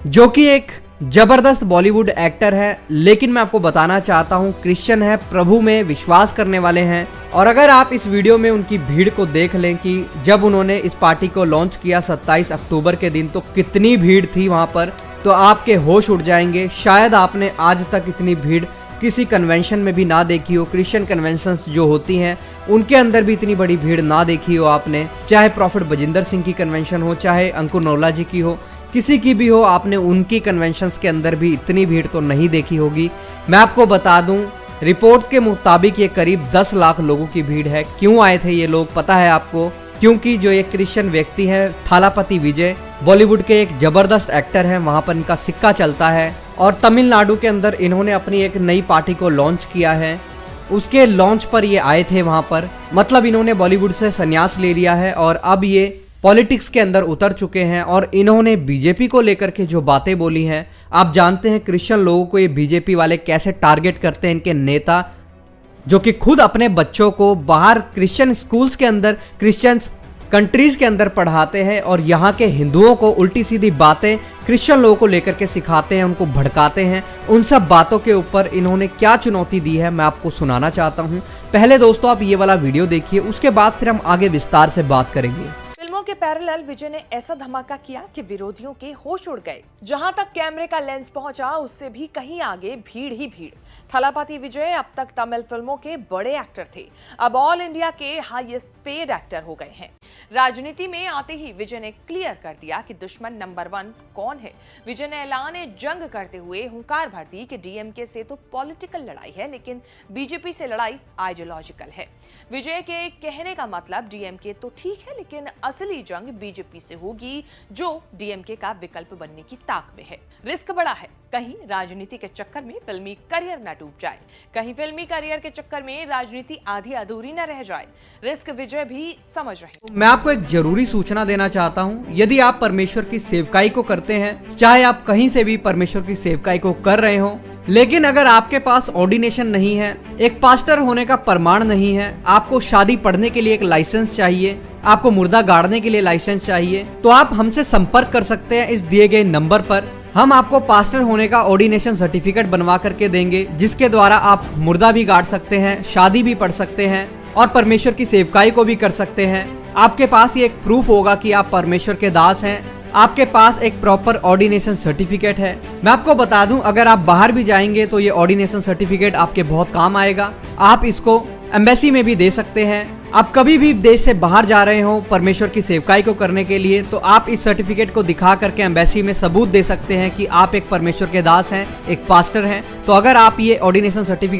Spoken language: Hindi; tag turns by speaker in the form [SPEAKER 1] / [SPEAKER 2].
[SPEAKER 1] जो कि एक जबरदस्त बॉलीवुड एक्टर है, लेकिन मैं आपको बताना चाहता हूँ क्रिश्चियन है, प्रभु में विश्वास करने वाले हैं। और अगर आप इस वीडियो में उनकी भीड़ को देख लें कि जब उन्होंने इस पार्टी को लॉन्च किया 27 अक्टूबर के दिन, तो कितनी भीड़ थी वहां पर, तो आपके होश उड़ जाएंगे। शायद आपने आज तक इतनी भीड़ किसी कन्वेंशन में भी ना देखी हो। क्रिश्चियन कन्वेंशंस जो होती हैं उनके अंदर भी इतनी बड़ी भीड़ ना देखी हो आपने, चाहे प्रॉफिट बजिंदर सिंह की कन्वेंशन हो, चाहे अंकुर नोला जी की हो, किसी की भी हो, आपने उनकी कन्वेंशंस के अंदर भी इतनी भीड़ तो नहीं देखी होगी। मैं आपको बता दूं, रिपोर्ट के मुताबिक ये करीब 10 लाख लोगों की भीड़ है। क्यों आए थे ये लोग पता है आपको? क्योंकि जो एक क्रिश्चियन व्यक्ति है थालापति विजय, बॉलीवुड के एक जबरदस्त एक्टर हैं, वहां पर इनका सिक्का चलता है और तमिलनाडु के अंदर इन्होंने अपनी एक नई पार्टी को लॉन्च किया है। उसके लॉन्च पर ये आए थे वहां पर, मतलब इन्होंने बॉलीवुड से संन्यास ले लिया है और अब ये पॉलिटिक्स के अंदर उतर चुके हैं। और इन्होंने बीजेपी को लेकर के जो बातें बोली हैं, आप जानते हैं क्रिश्चियन लोगों को ये बीजेपी वाले कैसे टारगेट करते हैं। इनके नेता जो कि खुद अपने बच्चों को बाहर क्रिश्चियन स्कूल्स के अंदर, क्रिश्चियन कंट्रीज के अंदर पढ़ाते हैं और यहाँ के हिंदुओं को उल्टी सीधी बातें क्रिश्चियन लोगों को लेकर के सिखाते हैं, उनको भड़काते हैं। उन सब बातों के ऊपर इन्होंने क्या चुनौती दी है मैं आपको सुनाना चाहता हूँ। पहले दोस्तों आप ये वाला वीडियो देखिए, उसके बाद फिर हम आगे विस्तार से बात करेंगे।
[SPEAKER 2] फिल्मों के पैरेलल विजय ने ऐसा धमाका किया कि विरोधियों के होश उड़ गए। जहां तक कैमरे का लेंस पहुंचा, उससे भी कहीं आगे भीड़ ही भीड़। थलापति विजय अब तक तमिल फिल्मों के बड़े एक्टर थे, अब ऑल इंडिया के हाईएस्ट पेड एक्टर हो गए हैं। राजनीति में आते ही विजय ने क्लियर कर दिया कि दुश्मन नंबर 1 कौन है। विजय ने ऐलान जंग करते हुए हुंकार भर दी कि डीएमके से तो पॉलिटिकल लड़ाई है, लेकिन बीजेपी से लड़ाई आइडियोलॉजिकल है। विजय के कहने का मतलब डीएमके तो ठीक है, लेकिन असली जंग बीजेपी से होगी, जो डीएमके का विकल्प बनने की ताक में है। रिस्क बड़ा है, कहीं राजनीति के चक्कर में फिल्मी करियर न डूब जाए, कहीं फिल्मी करियर के चक्कर में राजनीति आधी अधूरी न रह जाए। रिस्क विजय भी समझ रहे।
[SPEAKER 1] मैं आपको एक जरूरी सूचना देना चाहता हूं, यदि आप परमेश्वर की सेवकाई को करते हैं, चाहे आप कहीं से भी परमेश्वर की सेवकाई को कर रहे हो, लेकिन अगर आपके पास ऑर्डिनेशन नहीं है, एक पास्टर होने का प्रमाण नहीं है, आपको शादी पढ़ने के लिए एक लाइसेंस चाहिए, आपको मुर्दा गाड़ने के लिए लाइसेंस चाहिए, तो आप हमसे संपर्क कर सकते हैं इस दिए गए नंबर पर। हम आपको पास्टर होने का ऑर्डिनेशन सर्टिफिकेट बनवा करके देंगे, जिसके द्वारा आप मुर्दा भी गाड़ सकते हैं, शादी भी पढ़ सकते हैं और परमेश्वर की सेवकाई को भी कर सकते हैं। आपके पास ये एक प्रूफ होगा कि आप परमेश्वर के दास हैं, आपके पास एक प्रॉपर ऑर्डिनेशन सर्टिफिकेट है। मैं आपको बता दूं, अगर आप बाहर भी जाएंगे तो ये ऑर्डिनेशन सर्टिफिकेट आपके बहुत काम आएगा। आप इसको एम्बेसी में भी दे सकते हैं। आप कभी भी देश से बाहर जा रहे हो परमेश्वर की सेवकाई को करने के लिए, तो आप इस सर्टिफिकेट को दिखा करके एम्बेसी में सबूत दे सकते हैं कि आप एक परमेश्वर के दास हैं, एक पास्टर हैं। तो अगर आप ये ऑर्डिनेशन सर्टिफिकेट